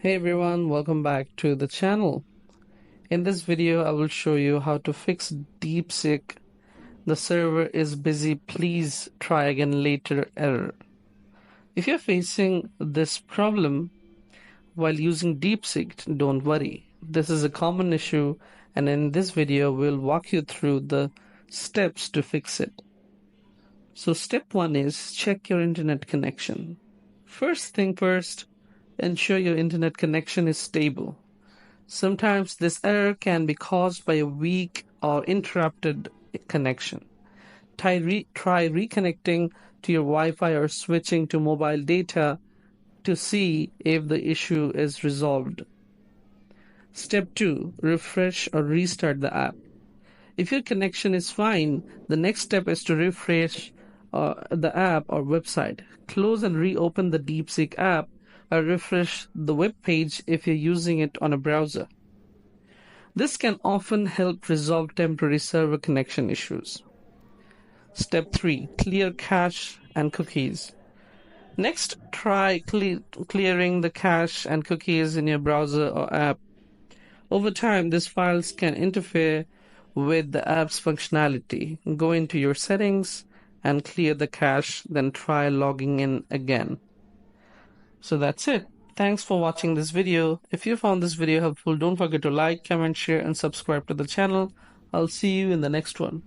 Hey everyone, welcome back to the channel. In this video, I will show you how to fix DeepSeek. The server is busy, please try again later error. If you're facing this problem while using DeepSeek, don't worry. This is a common issue, and in this video, we'll walk you through the steps to fix it. So step 1 is check your internet connection. First thing first, ensure your internet connection is stable. Sometimes this error can be caused by a weak or interrupted connection. Try reconnecting to your Wi-Fi or switching to mobile data to see if the issue is resolved. Step 2. Refresh or restart the app. If your connection is fine, the next step is to refresh the app or website. Close and reopen the DeepSeek app or refresh the web page if you're using it on a browser. This can often help resolve temporary server connection issues. Step 3. Clear cache and cookies. Next, try clearing the cache and cookies in your browser or app. Over time, these files can interfere with the app's functionality. Go into your settings and clear the cache, then try logging in again. So that's it. Thanks for watching this video. If you found this video helpful, don't forget to like, comment, share, and subscribe to the channel. I'll see you in the next one.